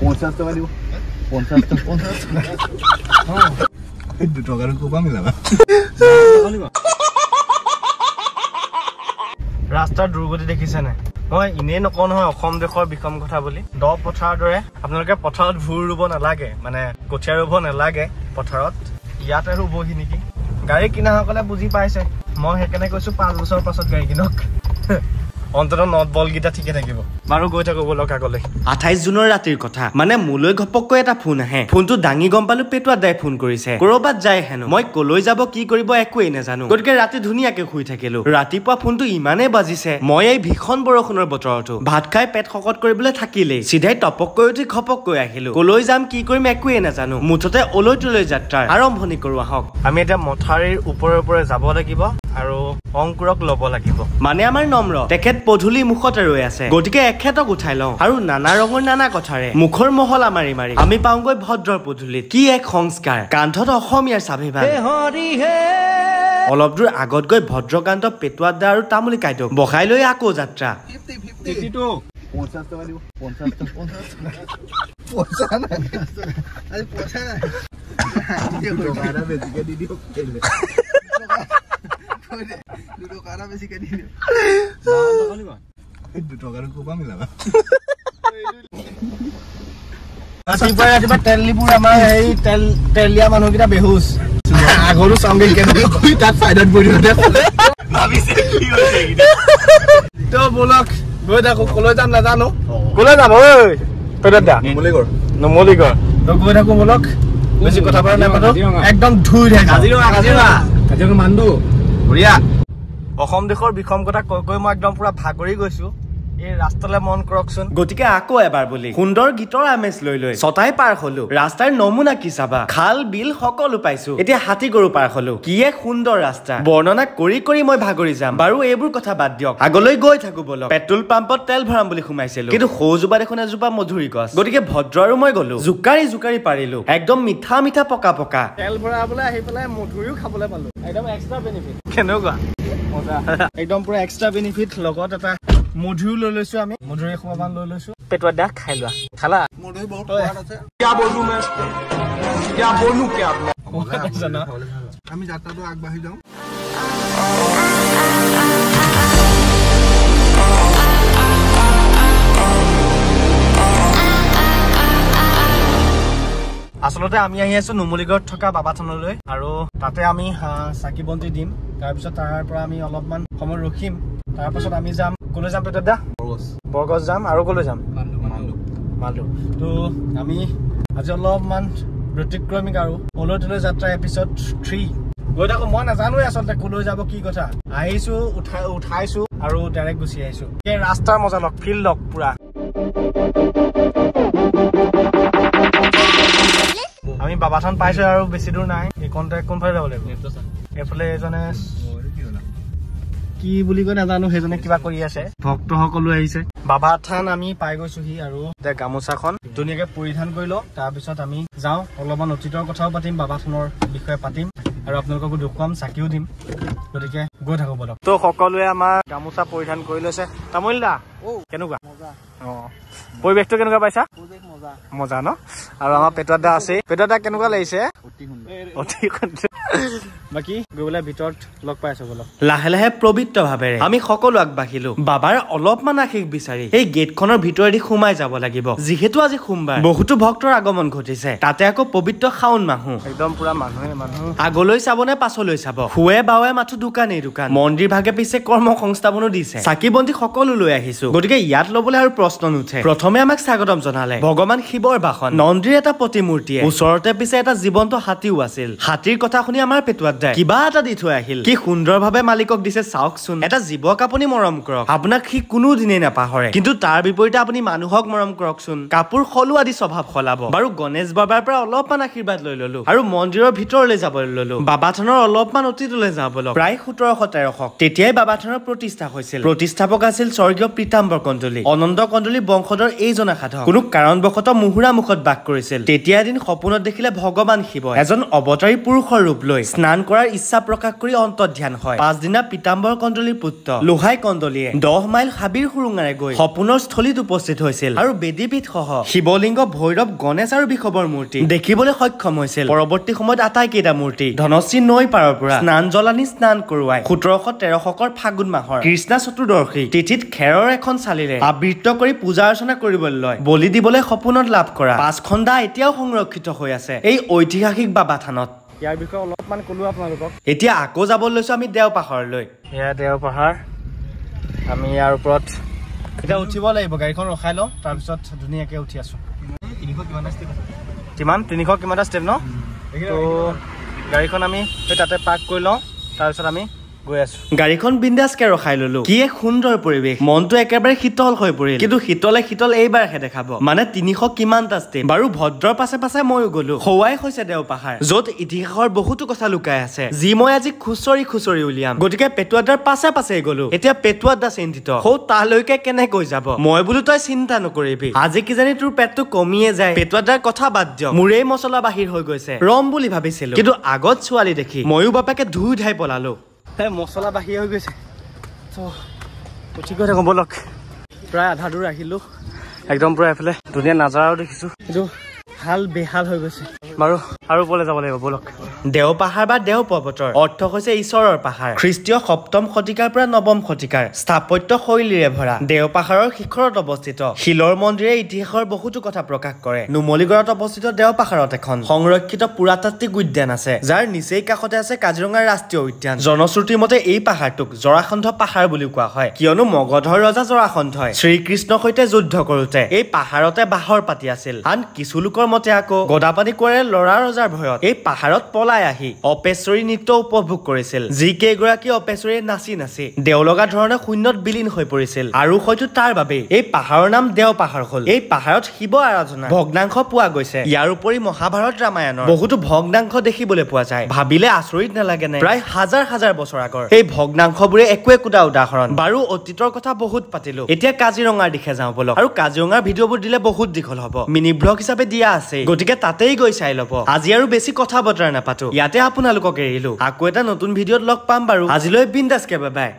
50 টাকা দিব 50 টাকা কোপা মিলাবা ৰাস্তাৰ দুৰ্গতি দেখিছে নে মই ইনে নকওঁ নহয় অসম দেশৰ বিকম কথা বুলি দ পথাৰৰ দৰে আপোনালোকে পথাৰত ভুৰ ৰুব নালাগে মানে কঠীয়া ৰুব নালাগে পথাৰত ইয়াতে ৰুবহি নেকি গাড়ী কিনাসকলে বুজি পাইছে মই সেইকাৰণে কৈছো 5 বছৰ পাছত গাড়ী কিনক অন্তত নট বল গিটা ঠিকে থাকিব বাৰু গৈ থাকো বলক আগলৈ 28 জুনৰ ৰাতিৰ কথা মানে মুলৈ ঘপককৈ এটা ফোন আহে ফোনটো দাঙি গম পালো পেটুৱা দাই ফোন কৰিছে কৰবাত যায় হেনো মই কলৈ যাব কি কৰিব একোই নাজানো গতিকে ৰাতি ধুনীয়াকে শুই থাকিলো ৰাতিপুৱা ফোনটো ইমানে বাজিছে মই এই ভীষণ বৰষুণৰ বতৰটো ভাত খাই পেট শকত কৰিবলৈ থাকিলে সিধাই টপককৈ উঠি খপককৈ আহিলো কলৈ যাম কি কৰিম একোই নাজানো মুঠতে অলৈতলৈ যাত্ৰাৰ আৰম্ভণি কৰো আহক আমি এটা মথাৰীৰ ওপৰে যাব লাগিব আৰু অংকুৰক লব লাগিব মানে আমাৰ নম্ৰ তেখেত পধুলি মুখতে ৰৈ আছে গতিকে এখেতক উঠাই লওঁ আৰু নানা ৰঙৰ নানা কথাৰে মুখৰ মহলা মাৰি মাৰি আমি পাওঁগৈ ভদ্ৰৰ পধুলিত কি এক সংস্কাৰ কান্ধত অসমীয়াৰ স্বাভিমান অলপ দূৰ আগত গৈ ভদ্ৰকান্ত পেটুৱাদা আৰু তামুলী কাইদক বহাই লৈ আকৌ যাত্ৰা 50 টাকা দিব 50 টাকা বেছিকে দি দিও দুটো কাৰা বেছিকে দি দিও টাকা কোপা মিলাবা ৰাতিপুৱা তেলিপুৰ আমাৰ এই তেলিয়া মানুহকেইটা বেহুচ আগৰো চামগে কেনেকৈ তাত ফাইদাত পৰি ভাবিছে কি হৈছে তো বলক গৈ থাকো কলৈ যাম নাজানো কলৈ যাম ঐ পেটুৱা নমলিগড় তো গৈ থাকো বলক বেছি কথা পাতা নাই পাতো একদম ধুই থাকে কাজিৰঙা মান্দু বঢ়িয়া অসম দেশৰ বিখম কথা কৈ মই একদম পুৰা ভাগৰি গৈছো এই ৰাস্তালে মন কৰকচোন গতিকে আকৌ এবাৰ বুলি সুন্দৰ গীতৰ আমেজ লৈ লৈ ছটাই পাৰ হলো ৰাস্তাৰ নমুনা কি চাবা খাল বিল সকলো পাইছো এতিয়া হাতী গৰু পাৰ হলো কি এক সুন্দৰ ৰাস্তা বৰ্ণনা কৰি কৰি মই ভাগৰি যাম বাৰু এইবোৰ কথা বাদ দিয়ক আগলৈ গৈ থাকো বলক পেট্ৰল পাম্পত তেল ভৰাম বুলি সোমাইছিলো কিন্তু সৌজোপা দেখোন এজোপা মধুৰি গছ গতিকে ভদ্ৰ আৰু মই গলো জোকাৰি পাৰিলো একদম মিঠা মিঠা পকা পকা তেল ভৰাবলৈ আহি পেলাই মধুৰিও খাবলৈ পালো একদম এক্সট্ৰা বেনিফিট কেনেকুৱা মজা একদম পুৰা এক্সট্ৰা বেনিফিট লগত এটা মধুৰি লৈ লৈছো আমি মধুৰি খোৱাবান লৈ লৈছো পেটুৱা দা খাই লোৱা খালা মধুৰি বহুত সোৱাদ আছে क्या बोलूं क्या আমি যাত্ৰাটো আগবাঢ়ি যাওঁ আসলতে আমি আহি আছো নুমলীগড়ত থকা বাবা থানলৈ আৰু তাতে আমি চাকি বন্তি দিম তাৰপিছত তাৰ পৰা আমি অলপমান সময় ৰখিম তাৰপিছত আমি যাম কলৈ যাম পেটুৱা দা বৰগছ যাম আৰু কলৈ যাম মালু তো আমি আজি অলপমান ব্যতিক্ৰমিক আৰু অলৈতলৈ যাত্ৰা এপিসোড 3 গৈ থাকো মই নাজানোৱে আচলতে কলৈ যাব কি কথা আহিছো উঠাইছো আৰু ডাইৰেক্ট গুচি আহিছো এই ৰাস্তাৰ মজা লক ফিল লক পুৰা আমি বাবাথান পাইছো আৰু বেছি দূৰ নাই এই কন্টাক্ট কোনফালে যাব লাগিব এফালে এজনে কি বুলি কয় নাজানো সেইজনে কিবা কৰি আছে ভক্ত সকলো আহিছে বাবাথান আমি পাই গৈছোহি আৰু গামোচাখন ধুনীয়াকে পৰিধান কৰি লওঁ তাৰপিছত আমি যাওঁ অলপমান অতীতৰ কথাও পাতিম বাবাথানৰ বিষয়ে পাতিম আৰু আপোনালোককো দেখুৱাম চাকিও দিম গতিকে গৈ থাকো বলক তো সকলোৱে আমাৰ গামোচা পৰিধান কৰি লৈছে তামুল দা কেনেকুৱা মজা পৰিৱেশটো কেনেকুৱা পাইছা মজা ন আৰু আমাৰ পেটুৱা দা আছে পেটুৱা দা কেনেকুৱা লাগিছে অতি সুন্দৰ বাকি গৈ ভিতৰত লগ পাই আছো বলক লাহে লাহে পবিত্ৰ ভাৱেৰে আমি সকলো আগবাঢ়িলো বাবাৰ অলপমান আশীষ বিচাৰি এই গেটখনৰ ভিতৰেদি সোমাই যাব লাগিব যিহেতু আজি সোমবাৰ বহুতো ভক্তৰ আগমন ঘটিছে তাতে আকৌ পবিত্ৰ শাওন মাহো একদম পুৰা মানুহ আগলৈ চাবনে পাছলৈ চাব খুৱে বাৱে মাথো দোকান মন্দিৰ ভাগে পিছে কৰ্ম সংস্থাপনো দিছে চাকি বন্তি সকলো লৈ আহিছো গতিকে ইয়াত লবলৈ আৰু প্ৰশ্ন নুঠে প্ৰথমে আমাক স্বাগতম জনালে ভগৱান শিৱৰ বাসন নন্দীৰ এটা প্ৰতিমূৰ্তিয়ে ওচৰতে পিছে এটা জীৱন্ত হাতীও আছিল হাতীৰ কথা শুনি আমাৰ পেটুৱাত যায় কিবা এটা দি থৈ আহিল কি সুন্দৰভাৱে মালিকক দিছে চাওকচোন এটা জীৱক আপুনি মৰম কৰক আপোনাক সি কোনো দিনেই নাপাহৰে কিন্তু তাৰ বিপৰীতে আপুনি মানুহক মৰম কৰকচোন কাপোৰ খলো আদি স্বভাৱ খলাব বাৰু গণেশ বাবাৰ পৰা অলপমান আশীৰ্বাদ লৈ ললো আৰু মন্দিৰৰ ভিতৰলৈ যাবলৈ ললো বাবাথানৰ অলপমান অতীতলৈ যাওঁ বলক প্ৰায় 1700 ১৪১৩ তেতিয়াই বাবা থানৰ প্ৰতিষ্ঠা হৈছিল প্ৰতিষ্ঠাপক আছিল স্বৰ্গীয় পীতাম্বৰ কন্দলী অনন্ত কন্দলী বংশধৰ এইজনা সাধক কোনো কাৰণবশতঃ মুহুৰা মুখত বাস কৰিছিল তেতিয়া এদিন সপোনত দেখিলে ভগৱান শিৱ এজন অৱতাৰী পুৰুষৰ ৰূপ লৈ স্নান কৰাৰ ইচ্ছা প্ৰকাশ কৰি অন্তৰ্ধান হয় পাছদিনা পীতাম্বৰ কন্দলীৰ পুত্ৰ লোহাই কন্দলীয়ে 10 মাইল হাবিৰ সুৰুঙাৰে গৈ সপোনৰ স্থলীত উপস্থিত হৈছিল আৰু বেদীপীঠ সহ শিৱলিংগ ভৈৰৱ গণেশ আৰু বিষ্ণুৰ মূৰ্তি দেখিবলৈ সক্ষম হৈছিল পৰৱৰ্তী সময়ত আটাইকেইটা মূৰ্তি ধনশ্ৰী নৈ পাৰৰ পৰা স্নান জলানি স্নান কৰোৱাই ১৭১৩ ফাগুন মাহৰ কৃষ্ণা চতুৰ্দশী তিথিত খেৰৰ এখন চালিৰে আবৃত কৰি পূজা অৰ্চনা কৰিবলৈ লয় বলি দিবলৈ সপোনত লাভ কৰা 5 খণ্ডা এতিয়াও সংৰক্ষিত হৈ আছে এই ঐতিহাসিক বাবা থানত ইয়াৰ বিষয়ে অলপমান কলো আপোনালোকক এতিয়া আকৌ যাব লৈছো আমি দেওপাহাৰলৈ এয়া দেওপাহাৰ আমি ইয়াৰ ওপৰত এতিয়া উঠিব লাগিব গাড়ীখন ৰখাই লওঁ তাৰপিছত ধুনীয়াকৈ উঠি আছো 300 কিমানটা ষ্টেপ ন তো গাড়ীখন আমি তাতে পাৰ্ক কৰি লওঁ তাৰপিছত আমি গৈ আছো গাড়ীখন বিন্দাসকে ৰখাই ললো কি এক সুন্দৰ পৰিৱেশ মনটো একেবাৰে শীতল হৈ পৰিল কিন্তু শীতল এইবাৰহে দেখাব মানে 300 কিমানটা ষ্টেপ বাৰু ভদ্ৰৰ পাছে পাছে ময়ো গলো হোৱাই হৈছে দেওপাহাৰ য'ত ইতিহাসৰ বহুতো কথা লুকাই আছে যি মই আজি খুচৰি উলিয়াম গতিকে পেটুৱাদাৰ পাছে পাছে গলো এতিয়া পেটুৱাদা চিন্তিত হৌ তালৈকে কেনেকৈ যাব মই বোলো তই চিন্তা নকৰিবি আজি কিজানি তোৰ পেটটো কমিয়ে যায় পেটুৱাদাৰ কথা বাদ দিয়ক মোৰেই মছলা বাহিৰ হৈ গৈছে ৰম বুলি ভাবিছিলো কিন্তু আগত ছোৱালী দেখি ময়ো বাপেকে ধুই ধাই পলালো মছলা বাহিৰ হৈ গৈছে উঠি গৈ থাকোঁ বলক প্ৰায় আধা দূৰ আহিলো একদম পুৰা এফালে ধুনীয়া নাজাৰাও দেখিছো কিন্তু হাল বেহাল হৈ গৈছে বাৰু আৰু ওপৰলৈ যাব লাগিব বলক দেওপাহাৰ বা দেও পৰ্বতৰ অৰ্থ হৈছে ঈশ্বৰৰ পাহাৰ খ্ৰীষ্টীয় 7ম শতিকাৰ পৰা 9ম শতিকাৰ স্থাপত্য শৈলীৰে ভৰা দেওপাহাৰৰ শিখৰত অৱস্থিত শিলৰ মন্দিৰে ইতিহাসৰ বহুতো কথা প্ৰকাশ কৰে নুমলীগড়ত অৱস্থিত দেওপাহাৰত এখন সংৰক্ষিত পুৰাতাত্ত্বিক উদ্যান আছে যাৰ নিচেই কাষতে আছে কাজিৰঙা ৰাষ্ট্ৰীয় উদ্যান জনশ্ৰুতিৰ মতে এই পাহাৰটোক জৰাসন্ধ পাহাৰ বুলি কোৱা হয় কিয়নো মগধৰ ৰজা জৰাসন্ধই শ্ৰীকৃষ্ণৰ সৈতে যুদ্ধ কৰোতে এই পাহাৰতে বাহৰ পাতি আছিল আন কিছু লোকৰ মতে আকৌ গদাপানী কোঁৱৰে লৰা ৰজাৰ ভয়ত এই পাহাৰত পলাই আহি অপেশ্বৰী নৃত্য উপভোগ কৰিছিল যি কেইগৰাকী অপেশ্বৰীয়ে নাচি দেওলগা ধৰণে শূন্যত বিলীন হৈ পৰিছিল আৰু হয়তো তাৰ বাবে এই পাহাৰৰ নাম দেওপাহাৰ হ'ল এই পাহাৰত শিৱ আৰাধনা ভগ্নাংশ পোৱা গৈছে ইয়াৰ উপৰি মহাভাৰত ৰামায়ণৰ বহুতো ভগ্নাংশ দেখিবলৈ পোৱা যায় ভাবিলে আচৰিত নালাগে নে প্ৰায় হাজাৰ বছৰ আগৰ এই ভগ্নাংশবোৰে একোটা উদাহৰণ বাৰু অতীতৰ কথা বহুত পাতিলো এতিয়া কাজিৰঙাৰ দিশে যাওঁ বলক আৰু কাজিৰঙাৰ ভিডিঅ'বোৰ দিলে বহুত দীঘল হ'ব মিনি ব্লগ হিচাপে দিয়া আছে গতিকে তাতেই গৈ চাই ল'ব আজি আৰু বেছি কথা বতৰা নাপাতো ইয়াতে আপোনালোকক এৰিলো আকৌ এটা নতুন ভিডিঅ'ত লগ পাম বাৰু আজিলৈ বিন্দাসকে বাই বাই